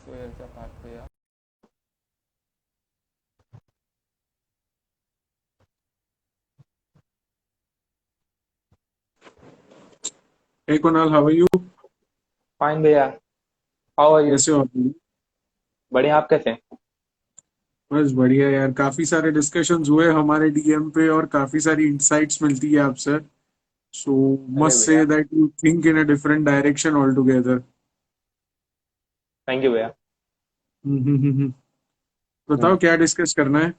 सोहेल से बात किया। Hey Kunal, how are you? Fine भैया। How are you? कैसे हो आप लोग? बढ़िया, आप कैसे हैं? बस बढ़िया यार, काफी सारे डिस्कशंस हुए हमारे डीएम पे और काफी सारी इंसाइट्स मिलती है आपसे. सो अरे मस्ट भैया, say that you think in a different direction all together. Thank you भैया। बताओ हम्म। क्या डिस्कस करना है.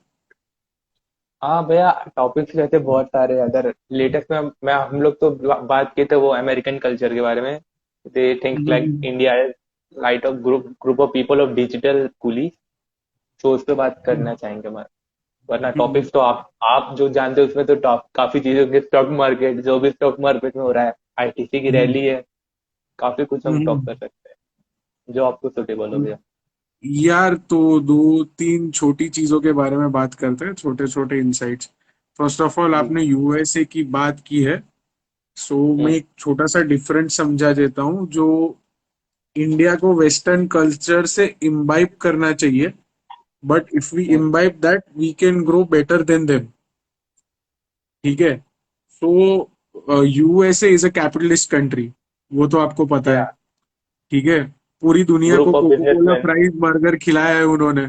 हाँ भैया, टॉपिक्स रहते बहुत सारे। अगर लेटेस्ट में मैं हम लोग तो बात किए थे वो अमेरिकन कल्चर के बारे में। दे think like hmm, India is light of group of people of digital coolie. तो उस पर बात करना चाहेंगे हमारे। वरना टॉपिक्स तो आप जो जानते हो उसमें तो टॉप काफी चीजें होंगी। स्टॉक मार्केट, जो भी स्टॉक मार्केट में हो रहा है, आईटीसी की रैली है, काफी कुछ हम टॉक कर सकते हैं जो आपको सुटेबल हो भैया। यार तो दो तीन छोटी चीजों के बारे में बात करते हैं, छोटे छोटे इंसाइट्स. फर्स्ट ऑफ ऑल, जी। आपने यूएसए की बात की है. सो मैं हम्म। एक छोटा सा डिफरेंस समझा देता हूँ. जो इंडिया को वेस्टर्न कल्चर से इम्बाइब करना चाहिए, but if we hmm. Imbibe that we can grow better than them. ठीक है. So USA is a capitalist country, वो तो आपको पता है. या ठीक है. पूरी दुनिया को group of Coca Cola businessman. Fries burger खिलाया है उन्होंने,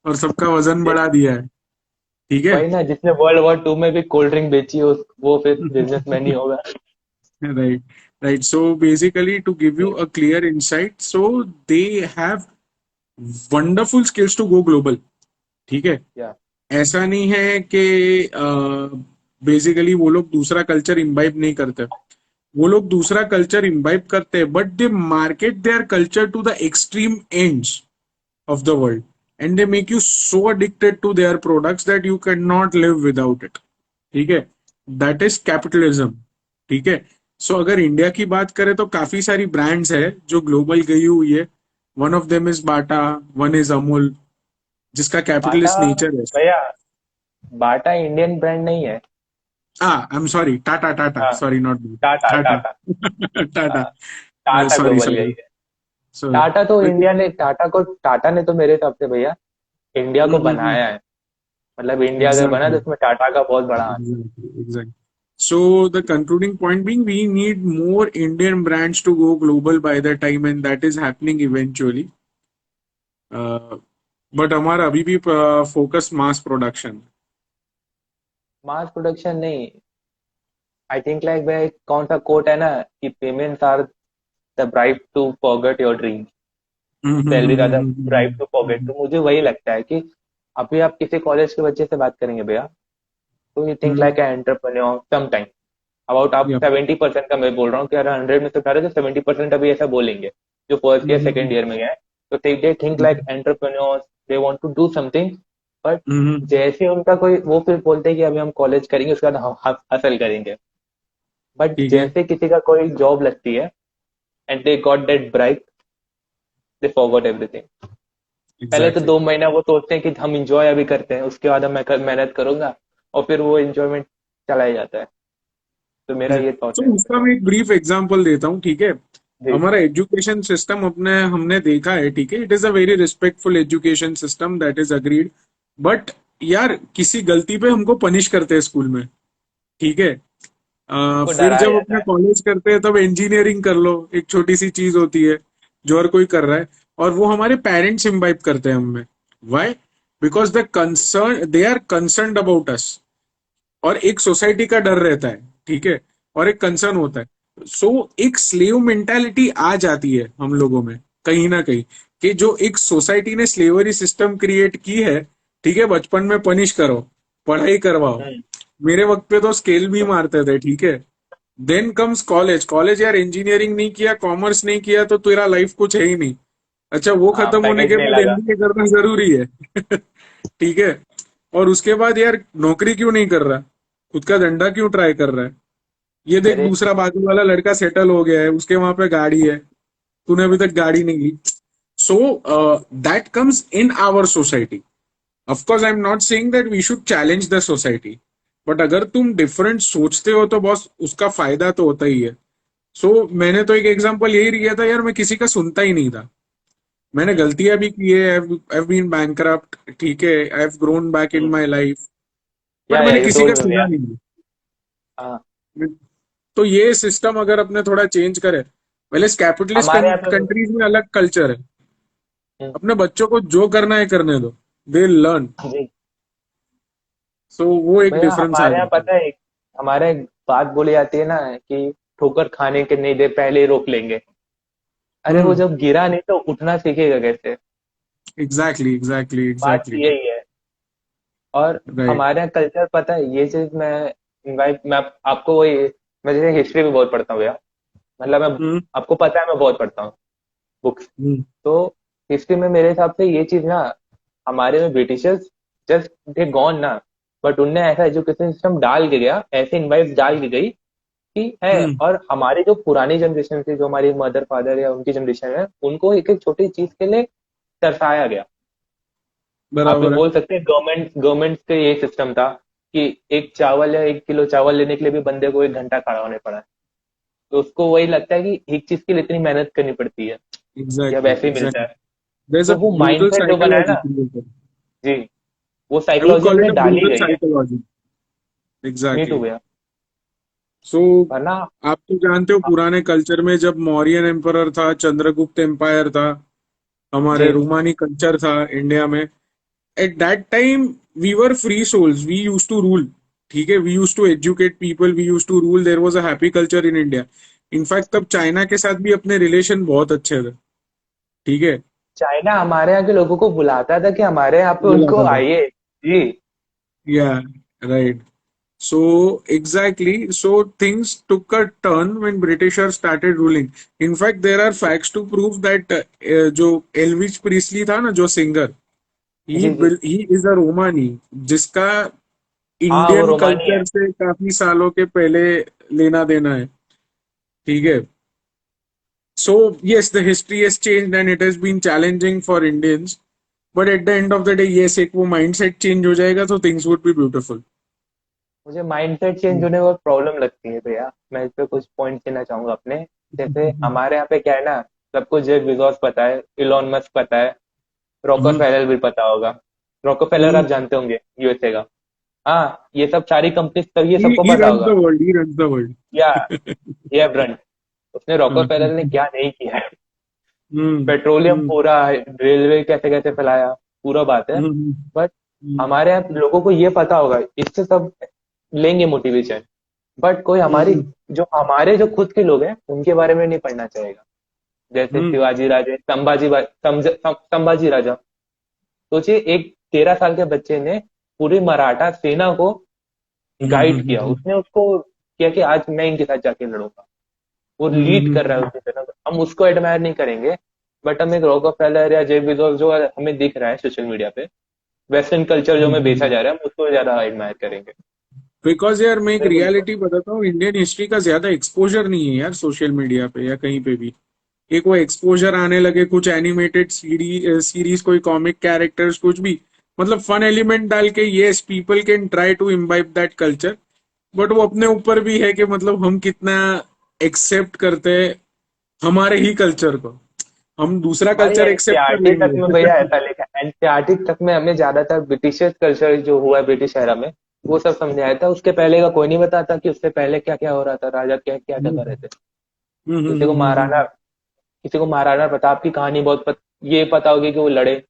और सबका वजन बढ़ा दिया है. ठीक है. वही ना, जिसने वर्ल्ड वॉर 2 में भी कोल्ड ड्रिंक बेची हो, वो फिर बिजनेसमैन ही होगा। Right, right. So basically, to give you a clear insight, so they have wonderful skills to go global. ठीक है. या ऐसा नहीं है कि बेसिकली वो लोग दूसरा कल्चर इम्बाइब नहीं करते. वो लोग दूसरा कल्चर इम्बाइब करते हैं, but they market their culture to the extreme ends of the world, and they make you so addicted to their products that you cannot live without it. ठीक है. That is capitalism. ठीक है. सो अगर India की बात करें तो काफी सारी ब्रांड्स है जो ग्लोबल गई हुई है. One of them is Bata, one is Amul, जिसका बाटा। कैपिटलिस्ट नेचर है. भैया, बाटा इंडियन ब्रांड नहीं है। I am sorry, Tata, Tata, हाँ, सॉरी, नॉट टाटा टाटा. टाटा। टाटा. हाँ, टाटा सॉरी, ग्लोबल सॉरी. गई है। सो टाटा तो इंडिया ने, टाटा ने तो मेरे हिसाब से भैया इंडिया को बनाया है। मतलब इंडिया अगर बना तो एग्जैक्टली, उसमें टाटा का बहुत बड़ा हाथ exactly. So the concluding point being, we need more Indian brands to go global by the time, and that is happening eventually. Uh, but हमारा अभी भी फोकस मास प्रोडक्शन. है। मास प्रोडक्शन नहीं। आई थिंक लाइक भाई, कौन सा coat है ना कि payments are the bribe to forget your dream. Salary ज्यादा ब्राइब टू फॉरगेट। तो मुझे वही लगता है कि अभी आप किसी कॉलेज के बच्चे से बात करेंगे भैया, तो you think like an entrepreneur some time. About आप Yep. 70% का मैं बोल रहा हूँ कि अगर 100 में से उठा रहे तो 70% अभी ऐसा बोलेंगे जो फर्स्ट ईयर सेकेंड ईयर में गए हैं। तो they think like entrepreneurs, they want to do something. But जैसे उनका कोई वो फिर बोलते हैं कि अभी हम कॉलेज करेंगे उसके बाद हम हसल करेंगे। बट ठीक है. जैसे किसी का कोई जॉब लगती है and they got that bright, they forgot everything. पहले तो एग्जैक्टली. 2 महीना वो सोचते हैं कि हम इंजॉय अभी करते हैं, उसके बाद मैं मेहनत करूंगा, और फिर वो इंजॉयमेंट चला ही जाता है। तो मेरा ये थॉट तो है इस उसका पे। मैं एक ब्रीफ एग्जांपल देता हूँ. ठीक है. जी। हमारा एजुकेशन सिस्टम अपने हमने देखा है. ठीक है. It is a very respectful education system, that is agreed. But यार, किसी गलती पे हमको पनिश करते हैं स्कूल में. ठीक है. हमको फिर डराया जब जाता अपना है। कॉलेज करते हैं तब इंजीनियरिंग कर लो, एक छोटी सी चीज होती है जो हर कोई कर रहा है. और वो हमारे पेरेंट्स इम्बाइब करते हैं हमें. Why? Because they are concern about us. और एक सोसाइटी का डर रहता है. ठीक है. और एक कंसर्न होता है. सो एक स्लेव मेंटालिटी आ जाती है हम लोगों में, कहीं ना कहीं, कि जो एक सोसाइटी ने स्लेवरी सिस्टम क्रिएट की है. ठीक है. बचपन में पनिश करो, पढ़ाई करवाओ. हम्म। मेरे वक्त पे तो स्केल भी मारते थे. ठीक है. Then comes college. कॉलेज यार, इंजीनियरिंग नहीं किया, कॉमर्स नहीं किया तो तेरा लाइफ कुछ है ही नहीं. अच्छा, वो हाँ, खत्म होने पैकेज के नहीं बाद लगा। एमबीए करना जरूरी है. ठीक है. और उसके बाद यार, नौकरी क्यों नहीं कर रहा, खुद का धंधा क्यों ट्राई कर रहा है. ये देख, मेरे दूसरा बाजू वाला लड़का सेटल हो गया है, उसके वहां पे गाड़ी है, तूने अभी तक गाड़ी नहीं ली. So that comes in our society. Of course I am not saying that we should challenge the society, but अगर तुम डिफरेंट सोचते हो तो बॉस उसका फायदा तो होता ही है. सो मैंने तो एक एग्जांपल यही लिया था यार, मैं किसी का सुनता ही नहीं था. मैंने गलतियां भी की है, I've been bankrupt, ठीक है, I've grown back in my life, but या मैंने यू किसी का टोल्ड मी सुना या। नहीं। हाँ। तो ये सिस्टम अगर अपने थोड़ा चेंज करे, पहले कैपिटलिस्ट हमारे यहाँ तो कंट्रीज में अलग कल्चर है, हम्म, अपने बच्चों को जो करना है करने दो, दे लर्न। जी सो वो एक भैया, डिफरेंस आ हमारे यहाँ जाता है। पता है, हमारे एक बात बोली जाती है ना कि ठोकर खाने के नहीं दे पहले ही रोक लेंगे। अरे वो हम्म। जब गिरा नहीं तो उठना सीखेगा कैसे? एग्जैक्टली एग्जैक्टली बात एग्जैक्टली। यही है। और राइट। हमारे यहाँ कल्चर पता है, ये चीज मैं आपको वही, मैं जैसे हिस्ट्री भी बहुत पढ़ता हूँ भैया। मतलब मैं, हम्म। आपको पता है मैं बहुत पढ़ता हूँ बुक्स। हम्म। तो हिस्ट्री में मेरे हिसाब से ये चीज ना, हमारे में ब्रिटिशर्स जस्ट दे गॉन ना, बट उनने ऐसा एजुकेशन सिस्टम डाल के गया, ऐसे इनवाइट डाल के गई कि है। हम्म। और हमारी जो पुरानी जनरेशन थी, जो हमारी मदर फादर या उनकी जनरेशन है, उनको एक एक छोटी चीज के लिए तरसाया गया। आप ये बराबर है। बोल सकते हैं गवर्नमेंट का ये सिस्टम था कि एक चावल या 1 किलो चावल लेने के लिए भी बंदे को 1 घंटा खड़ा होने पड़ा है। तो उसको वही लगता है कि एक चीज के लिए इतनी मेहनत करनी पड़ती है या एग्जैक्टली वैसे ही मिलता एग्जैक्टली। है। देयर इज तो अ वो ब्रूटल माइंडसेट जो बना है साइकोलॉजी ना, क्रिएटेड। जी, वो I would psychology call it हमने अ डाली ब्रूटल गई है। साइकोलॉजी। Me too exactly. भैया। सो वरना आप तो जानते हो पुराने कल्चर में जब मौर्यन एम्परर था, चंद्रगुप्त एम्पायर था, हमारे जी, रोमानी कल्चर था इंडिया में, at that time we were free souls, we use to rule. ठीक है, we use to educate people, we use to rule, there was a happy culture in India. In fact तब China के साथ भी अपने relation बहुत अच्छे थे। ठीक है। चाइना हमारे यहाँ के लोगों को बुलाता था कि हमारे यहाँ पे उनको बुलाता था। आइए। जी। या right. So exactly, so things took a turn when Britishers started ruling. In fact, there are facts to prove that जो एल्विस प्रीस्ली था ना, जो singer, ji. Ji. He is a रोमानी, जिसका हाँ, वो इंडियन रोमानी है। कल्चर से काफी सालों के पहले लेना देना है। ठीक है। So yes, the history has changed and it has been challenging for Indians. But at the end of the day, yes, एक वो mindset change हो जाएगा तो things would be beautiful. मुझे माइंडसेट चेंज होने में बहुत प्रॉब्लम लगती है भैया। मैं इस पे कुछ पॉइंट देना चाहूंगा अपने। जैसे हमारे यहाँ पे क्या है ना, सबको जेफ बेजोस पता है, इलॉन मस्क पता है, रॉकर फेलर भी पता होगा। रॉकर फेलर आप जानते होंगे, यूएसए का। हाँ, ये सब सारी कंपनी तब ये सबको He पता runs होगा। the world. He runs the world. या ये ब्रंट, उसने रॉकर फेलर ने हम्म। क्या नहीं किया है। हम्म। पेट्रोलियम हम्म। पूरा, रेलवे कैसे कैसे फैलाया, पूरा बात है। हम्म। बट हमारे यहाँ लोगों को ये पता होगा, इससे सब लेंगे मोटिवेशन। बट कोई हमारी, हम्म। जो हमारे जो खुद के लोग हैं उनके बारे में नहीं पढ़ना चाहेगा। जैसे हम्म। शिवाजी राजे, संभाजी राजा। सोचिए, एक 13 साल के बच्चे ने पूरी मराठा सेना को गाइड किया। हम्म। उसने उसको किया कि आज मैं इनके साथ जाके लड़ूंगा। वो लीड कर रहा है उसकी सेना को, हम उसको एडमायर नहीं करेंगे। बट हम एक रॉकफेलर या जेफ बेजोस जो हमें दिख रहा है सोशल मीडिया पे, वेस्टर्न कल्चर जो हमें बेचा जा रहा है, हम उसको ज्यादा एडमायर करेंगे। बिकॉज यार मैं एक मेरे को नहीं रियलिटी पता। बताता हूँ, इंडियन हिस्ट्री का ज्यादा एक्सपोजर नहीं है यार सोशल मीडिया पे या कहीं पे भी। एक वो एक्सपोजर आने लगे, कुछ एनिमेटेड सीरीज, कोई कॉमिक कैरेक्टर्स, कुछ भी, मतलब फन एलिमेंट डाल के, yes people can try to imbibe that culture. But वो अपने ऊपर भी है कि मतलब हम कितना एक्सेप्ट करते हैं हमारे ही कल्चर को। हम दूसरा हमारी कल्चर एक्सेप्ट कर एनसीईआरटी तक में भैया लेंगे। ऐसा लिखा है, एनसीईआरटी तक में हमें ज्यादातर ब्रिटिश कल्चर जो हुआ है ब्रिटिश एरा में, वो सब समझाया था। उसके पहले का कोई नहीं बताता कि उससे पहले क्या क्या हो रहा था, राजा क्या क्या क्या कर रहे थे। किसी को महाराणा किसी को महाराणा प्रताप की कहानी ये पता होगी कि वो लड़े।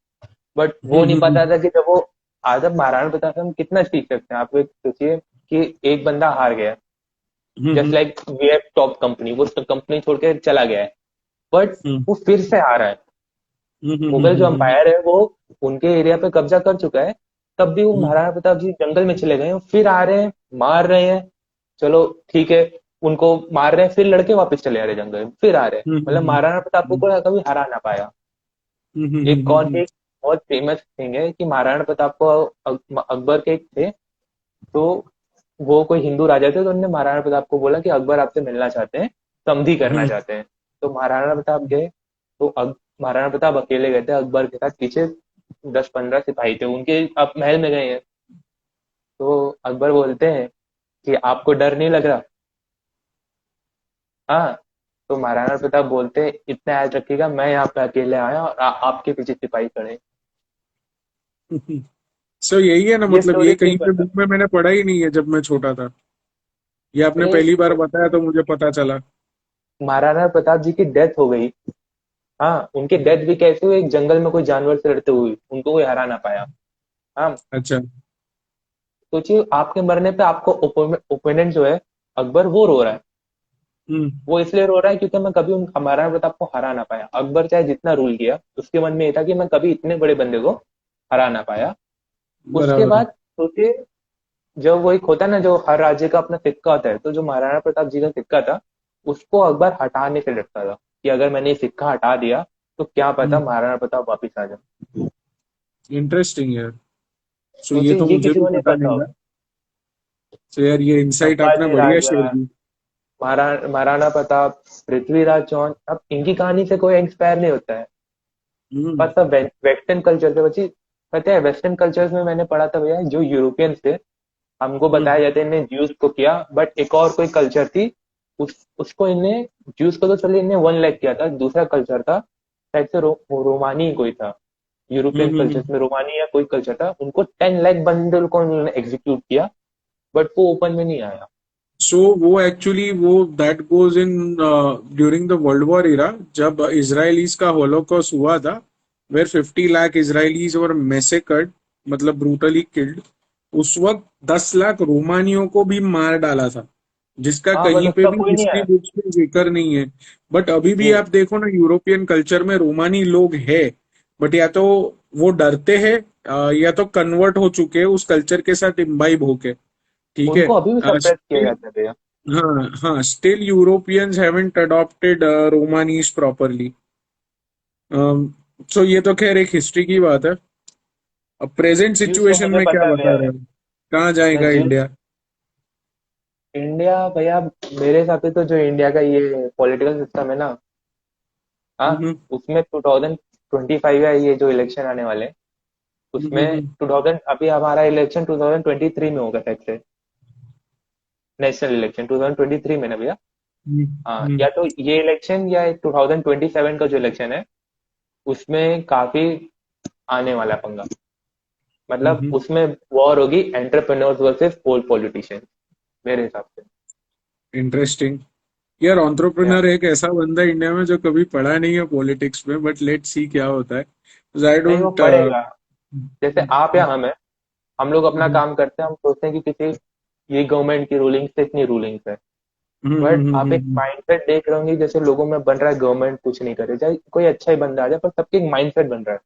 बट वो नहीं पता था कि जब वो, आज अब महाराणा प्रताप से हम कितना सीख सकते हैं। आप एक सोचिए कि एक बंदा हार गया, just like we have top company, वो कंपनी छोड़ के चला गया है, बट वो फिर से आ रहा है। मुगल जो अंपायर है वो उनके एरिया पे कब्जा कर चुका है, तब भी वो महाराणा प्रताप जी जंगल में चले गए हैं, फिर आ रहे हैं, मार रहे हैं। चलो ठीक है, उनको मार रहे हैं, फिर लड़के वापस चले आ रहे हैं जंगल में, फिर आ रहे हैं। मतलब महाराणा प्रताप को कोई कभी हरा ना पाया। एक कौन एक बहुत फेमस थिंग है कि महाराणा प्रताप को अकबर के एक थे, तो वो कोई हिंदू राजा थे, तो उन्होंने महाराणा प्रताप को बोला कि अकबर आपसे मिलना चाहते हैं, संधि करना चाहते हैं। तो महाराणा प्रताप गए। तो महाराणा प्रताप अकेले गए थे, अकबर के साथ पीछे 10-15 सिपाही थे उनके, आप महल में गए हैं। तो अकबर बोलते हैं कि आपको डर नहीं लग रहा? हाँ, तो महाराणा प्रताप बोलते इतना याद रखिएगा, मैं यहाँ पे अकेले आया और आपके पीछे सिपाही खड़े। सो यही है ना, ये मतलब स्टोरी ये कहीं सिंपल पे था। बुक में मैंने पढ़ा ही नहीं है जब मैं छोटा था। ये आपने अरे पहली बार बताया तो मुझे पता चला। महाराणा प्रताप जी की डेथ हो गई। हाँ, उनकी डेथ भी कैसे हुई, एक जंगल में कोई जानवर से लड़ते हुए उनको कोई हरा ना पाया। हाँ, अच्छा। सोचिए आपके मरने पे आपको ओपोनेंट जो है अकबर, वो रो रहा है। हम्म। वो इसलिए रो रहा है क्योंकि मैं कभी उन महाराणा प्रताप को हरा ना पाया। अकबर चाहे जितना रूल किया, उसके मन में ये था कि मैं कभी इतने बड़े बंदे को हरा ना पाया। उसके बराबर है। बाद सोचिए, जब वो एक होता है ना, जो हर राज्य का अपना सिक्का होता है, तो जो महाराणा प्रताप जी का सिक्का था, उसको अकबर हटाने से डरता था कि अगर मैंने ये सिक्का हटा दिया तो क्या पता महाराणा प्रताप वापिस आ जाए। इंटरेस्टिंग यार। सो ये सोचिए तो ये मुझे किसी भी को नहीं पता पता नहीं था। होगा। सो यार ये इंसाइट आपने संभाजी बढ़िया राजा, शेयर की। महाराणा प्रताप, पृथ्वीराज चौहान, अब इनकी कहानी से कोई इंस्पायर नहीं होता है। हम्म। पर सब वेस्टर्न कल्चर से बची। पता है वेस्टर्न कल्चर्स में मैंने पढ़ा था भैया, जो यूरोपियंस थे, हमको हम्म। बताया जाता है इन्हें ज्यूस को किया, बट एक और कोई कल्चर थी, उसको इन्हें, ज्यूस को तो चलिए इन्हें 1 लाख किया था, दूसरा कल्चर था शायद से रोमानी कोई था। यूरोपियन हम्म। कल्चर्स में रोमानी या कोई कल्चर था, उनको 10 लाख बंदल को उन्होंने एग्जीक्यूट किया, बट वो ओपन में नहीं आया। सो वो एक्चुअली वो that goes in during the world war era, जब इसराइलीज का होलोकॉस्ट हुआ था, where 50 lakh Israelis were massacred, मतलब ब्रूटली किल्ड। उस वक्त 10 लाख रोमानियों को भी मार डाला था, जिसका हाँ, बट कहीं पे उसका भी कोई नहीं हिस्ट्री आया। बुक्स में जिक्र नहीं है। बट अभी भी जी। आप देखो ना, यूरोपियन कल्चर में रोमानी लोग है, बट या तो वो डरते हैं, या तो कन्वर्ट हो चुके हैं उस कल्चर के साथ इम्बाइब होके। ठीक है। उनको अभी भी सप्रेस किया स्टिल, जाता है भैया। हाँ हाँ, still Europeans haven't adopted Romanies properly. So ये तो खैर एक हिस्ट्री की बात है। अब प्रेजेंट ज्यूस तो सिचुएशन मुझे में क्या पता है बता भैया। रहे हो, कहाँ मैं जाएगा ज्यूस, इंडिया? इंडिया भैया, मेरे हिसाब से तो जो इंडिया का ये पॉलिटिकल सिस्टम है ना, हाँ, हम्म। उसमें 2025 है ये जो इलेक्शन आने वाले, उसमें हम्म। 2000, अभी हमारा इलेक्शन 2023 में होगा शायद से, नेशनल इलेक्शन 2023 में ना भैया। हाँ, हम्म। या तो ये इलेक्शन या 2027 का जो इलेक्शन है, उसमें काफी आने वाला है पंगा। मतलब हम्म। उसमें वॉर होगी एंटरप्रेन्योर्स वर्सेस ओल्ड पॉलिटिशियंस, मेरे हिसाब से। इंटरेस्टिंग। यार या एंटरप्रेन्योर एक ऐसा बंदा है इंडिया में जो कभी पढ़ा नहीं है पॉलिटिक्स में, बट लेट्स सी क्या होता है। आई नहीं, वो डोंट। पड़ेगा। जैसे आप या हम लोग अपना काम करते हैं, हम सोचते हैं कि किसी, ये गवर्नमेंट की रूलिंग से इतनी रूलिंग है, बट आप एक माइंडसेट देख रहे होंगे जैसे लोगों में बन रहा है, गवर्नमेंट कुछ नहीं करे, चाहे कोई अच्छा ही बंदा आ जाए, पर सबके एक माइंडसेट बन रहा है,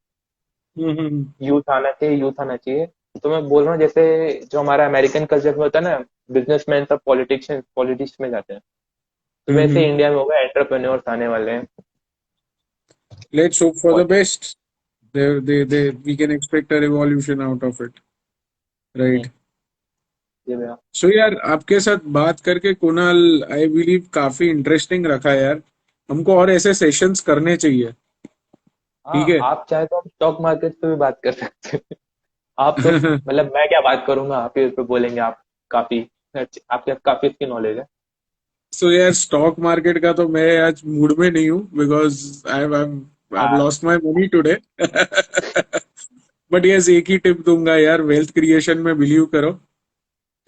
यूथ आना चाहिए, यूथ आना चाहिए। तो मैं बोल रहा हूँ जैसे जो हमारा अमेरिकन कल्चर में होता है ना, बिजनेसमैन सब पॉलिटिशियन पॉलिटिक्स में जाते हैं, तो वैसे इंडिया में होगा, एंटरप्रेन्योर्स आने वाले हैं। Let's hope for the politics. Best. they we can expect a revolution out of it, right? जी भैया। सो यार आपके साथ बात करके कुणाल, आई बिलीव काफी इंटरेस्टिंग रखा यार। हमको और ऐसे सेशंस करने चाहिए। ठीक हाँ, है। आप चाहे तो हम स्टॉक मार्केट पे भी बात कर सकते हैं। आप तो मतलब मैं क्या बात करूंगा, आप ही उस पे बोलेंगे, आप काफी आपके काफी इसकी नॉलेज है। सो यार स्टॉक मार्केट का तो मैं आज मूड में नहीं हूँ, बिकॉज आई हाँ। Lost my money today. But yes, एक ही टिप दूंगा यार, वेल्थ क्रिएशन में बिलीव करो।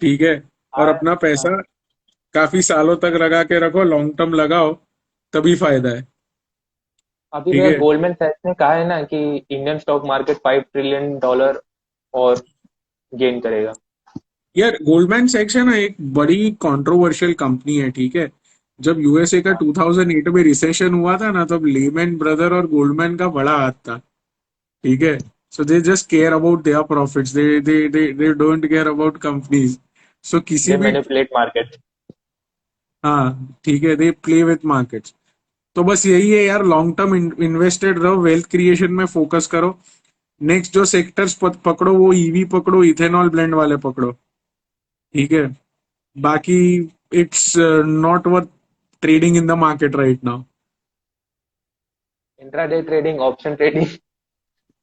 ठीक है। और हाँ। अपना हाँ। पैसा काफी सालों तक लगा के रखो, लॉन्ग टर्म लगाओ, तभी फायदा है। अभी ठीक भैया है। गोल्डमैन सैक्स ने कहा है ना कि इंडियन स्टॉक मार्केट $5 ट्रिलियन और गेन करेगा। यार गोल्डमैन सैक्स है ना, एक बड़ी कंट्रोवर्शियल कंपनी है। ठीक है। जब यूएसए का हाँ। 2008 में रिसेशन हुआ था ना, तब लेमैन ब्रदर और गोल्डमैन का बड़ा हाथ था। ठीक है। So they just care about their profits, they don't care about companies. So किसी दे भी, मैनिपुलेट मार्केट। हाँ ठीक है, दे प्ले विथ मार्केट्स। तो बस यही है यार, लॉन्ग टर्म इन्वेस्टेड रहो, वेल्थ क्रिएशन में फोकस करो। नेक्स्ट जो सेक्टर्स पकड़ो, वो ईवी पकड़ो, इथेनॉल ब्लेंड वाले पकड़ो। ठीक है। बाकी it's not worth trading in the market right now. Intraday trading, option trading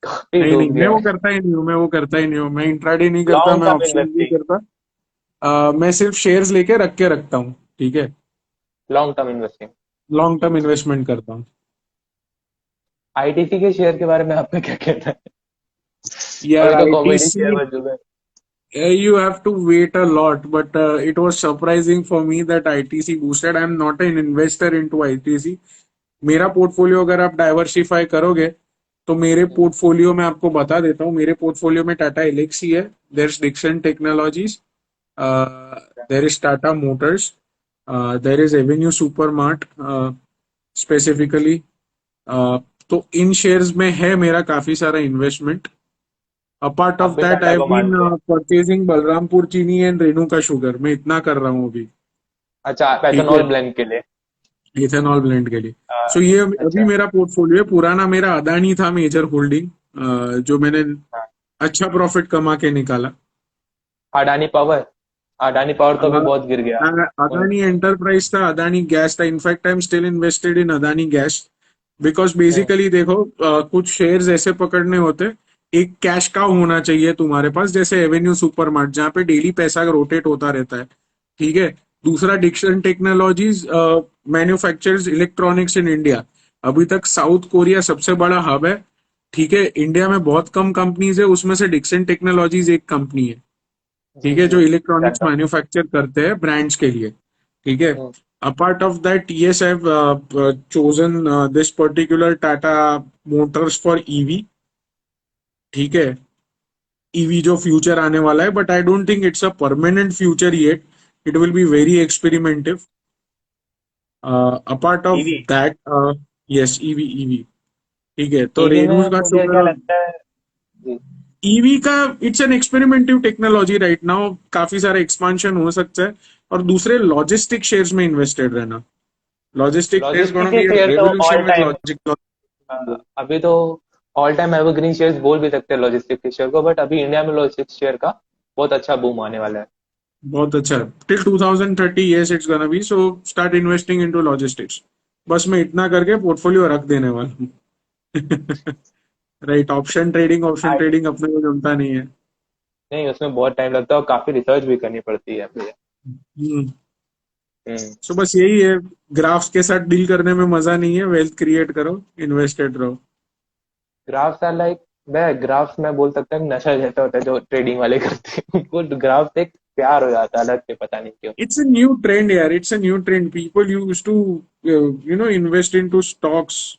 काफी नहीं नहीं, डूब मैं गया वो है। करता ही नहीं हूँ, मैं वो करता ही नहीं हूँ, मैं इंट्राडे नहीं करता, लॉन्ग मैं टर्म ऑप्शन नहीं इन्वेस्टिंग। करता। मैं सिर्फ शेयर्स लेके रख के रखता हूँ। ठीक है। Long term investing. Long term investment करता हूँ। आईटीसी के शेयर के बारे में आपका क्या कहना है? यार अभी तो कॉमेडी शेयर आईटीसी, बन चुका है। you have to wait a lot, but it was surprising for me that ITC boosted. I'm not an investor into ITC. मेरा पोर्टफोलियो अगर आप डाइवर्सिफाई करोगे तो मेरे पोर्टफोलियो में आपको बता देता हूँ, मेरे पोर्टफोलियो में टाटा एलेक्सी है, there is Dixon Technologies, there is Tata Motors, there is Avenue Supermart specifically. तो इन शेयर्स में है मेरा काफी सारा इन्वेस्टमेंट। अपार्ट आप ऑफ भी दैट आई टाटा हैव को बीन मानते हैं? परचेजिंग बलरामपुर चीनी एंड रेणुका शुगर, मैं इतना कर रहा हूँ अभी। अच्छा, ठीक है, पैथनॉल ब्लेंड के लिए। इथेनॉल ब्लेंड के लिए। हाँ, सो ये अभी अच्छा। मेरा पोर्टफोलियो है। पुराना मेरा अदानी था मेजर होल्डिंग, जो मैंने हाँ, अच्छा प्रॉफिट कमा के निकाला। अडानी पावर। अडानी पावर तो अभी बहुत गिर गया। उन अदानी एंटरप्राइज था, अदानी गैस था। In fact I am still invested in Adani gas, because hmm, basically देखो, कुछ शेयर्स ऐसे पकड़ने होते, एक कैश काउ होना चाहिए तुम्हारे पास, जैसे एवेन्यू सुपरमार्ट जहाँ पे डेली पैसा रोटेट होता रहता है। ठीक है। दूसरा Dixon Technologies manufactures electronics in India. अभी तक साउथ कोरिया सबसे बड़ा हब है। ठीक है, इंडिया में बहुत कम कंपनीज है, उसमें से डिक्सन टेक्नोलॉजीज एक कंपनी है। जी ठीक है, जी, जो इलेक्ट्रॉनिक्स जानता हूँ। मैन्युफैक्चर करते हैं ब्रांड्स के लिए। ठीक है। Hmm, apart of that, yes, I've chosen this particular Tata Motors for EV। ठीक है, ईवी जो फ्यूचर आने वाला है, but I don't think it's a permanent future yet, it will be very experimentative. Apart of EV. That, yes, EV, EV. ठीक है, तो EV Renu में का मुझे क्या शुगर। लगता है? जी। ईवी का it's an experimentive technology right now, काफी सारा एक्सपांशन हो सकता है। और दूसरे लॉजिस्टिक शेयर्स में इन्वेस्टेड रहना। Logistic, there is logistic gonna के be a share to all revolution with time, logic. अभी तो ऑल टाइम एवरग्रीन शेयर्स बोल भी सकते हैं लॉजिस्टिक के शेयर को, बट अभी इंडिया में लॉजिस्टिक शेयर का बहुत अच्छा बूम आने वाला है। बहुत अच्छा। Till 2030, yes it's gonna be, so start investing into logistics। बस मैं इतना करके पोर्टफोलियो रख देने वाला हूँ। राइट, ऑप्शन आई ट्रेडिंग अपने को जमता नहीं है। नहीं, उसमें बहुत टाइम लगता है और काफी रिसर्च भी करनी पड़ती है भैया। हम्म। हम्म। सो बस यही है, ग्राफ्स के साथ डील करने में मजा नहीं है, वेल्थ क्रिएट करो, इन्वेस्टेड रहो। ग्राफ्स आर लाइक, मैं ग्राफ्स में बोल सकता हूँ नशा जैसा होता है जो ट्रेडिंग वाले करते हैं। उनको ग्राफ्स एक प्यार हो जाता है अलग से, पता नहीं क्यों। इट्स अ न्यू ट्रेंड यार, it's a new trend. People use to invest into stocks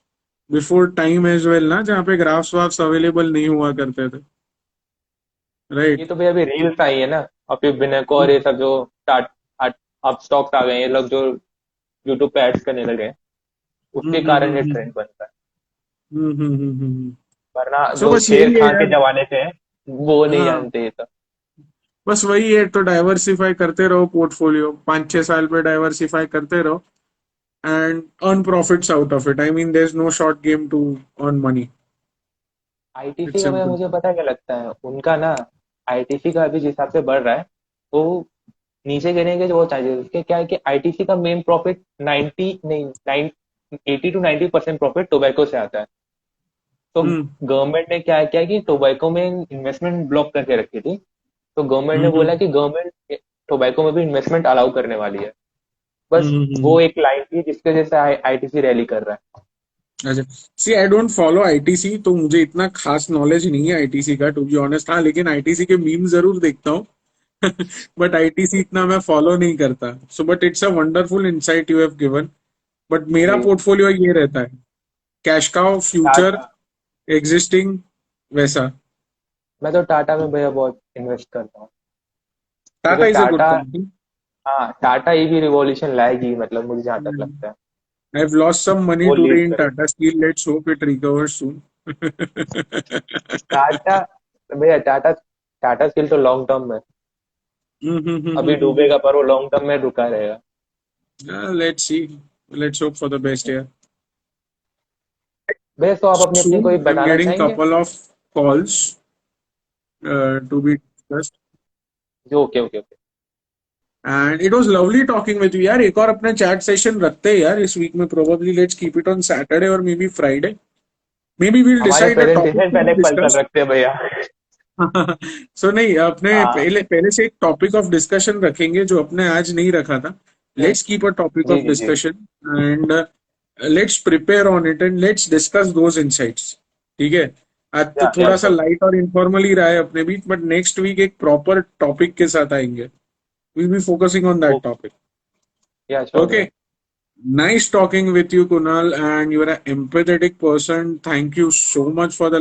before time as well ना, जहाँ पे ग्राफ्स वाफ्स अवेलेबल नहीं हुआ करते थे। ये राइट। तो भैया अभी रील्स आई है ना, और फिर बिनेको और ये सब जो स्टार्ट अब स्टॉक्स आ गए हैं, ये लोग जो यूट्यूब पे एड्स करने लगे हैं, उसके कारण ये ट्रेंड बन रहा है। वरना सो जो बस शेर यही है खान के यार। जमाने से है वो नहीं हाँ, जानते ये सब। बस वही है, तो डाइवर्सिफाई करते रहो पोर्टफोलियो, 5-6 साल पे डाइवर्सिफाई करते रहो and earn profits out of it. I mean there is no short game to earn money. ITC it's का भैया सिंपल। मुझे पता क्या लगता है उनका ना, आईटीसी का अभी जिस हिसाब से बढ़ रहा है, वो नीचे गिरने के जो वो चाहिए उसके क्या है कि आईटीसी का मेन प्रॉफिट 90 नहीं 80 to 90% प्रॉफिट टोबैको से आता है। तो हम्म गवर्नमेंट ने क्या किया कि टोबैको में इन्वेस्टमेंट ब्लॉक करके रखी थी। तो गवर्नमेंट ने हम्म बोला कि गवर्नमेंट टोबैको में भी इन्वेस्टमेंट अलाउ करने वाली है। बस हम्म। वो एक लाइन थी जिसकी वजह से आईटीसी रैली कर रहा है। अच्छा, सी आई डोंट फॉलो आईटीसी, तो मुझे इतना खास नॉलेज नहीं है आईटीसी का, टू बी ऑनेस्ट। हाँ, लेकिन आईटीसी के मीम जरूर देखता हूँ। बट आईटीसी इतना मैं फॉलो नहीं करता। So but it's a wonderful insight you have given. But मेरा जी। पोर्टफोलियो ये रहता है, cash cow, future, Tata, existing, वैसा। मैं तो टाटा में भैया बहुत इन्वेस्ट करता हूँ, टाटा क्योंकि is a good Tata, company. हाँ टाटा ईवी रिवॉल्यूशन लाएगी, मतलब मुझे जहां तक लगता है I've lost some money वो today लीड in करेगी। Tata Steel. Let's hope it recovers soon. Tata, भैया टाटा, टाटा स्टील तो लॉन्ग टर्म में, अभी डूबेगा पर वो लॉन्ग टर्म में रुका रहेगा। Let's see. Let's hope for the best here. भैया तो आप अपनी अपनी कोई Soon, I'm बताना getting चाहेंगे? couple of calls to be discussed. जो okay okay okay. And it was lovely talking with you यार। एक और अपने chat session रखते हैं यार इस week में, probably let's keep it on Saturday or maybe Friday. Maybe we'll हमारे decide a topic presentation to पहले be कल कर discussed। रखते हैं भैया। सो नहीं, अपने हाँ। पहले पहले से एक टॉपिक ऑफ डिस्कशन रखेंगे जो अपने आज नहीं रखा था। Hmm, let's keep a topic जी ऑफ जी जी। Discussion and let's prepare on it and let's discuss those insights. ठीक है. आज तो Yeah, yeah, थोड़ा सा sure. लाइट और इनफॉर्मल ही रहा है अपने बीच, बट नेक्स्ट वीक एक प्रॉपर टॉपिक के साथ आएंगे. We'll be focusing on that Oh, topic. yeah, sure, bro. Okay. Nice talking with you, Kunal, and you're an empathetic person. Thank you so much for the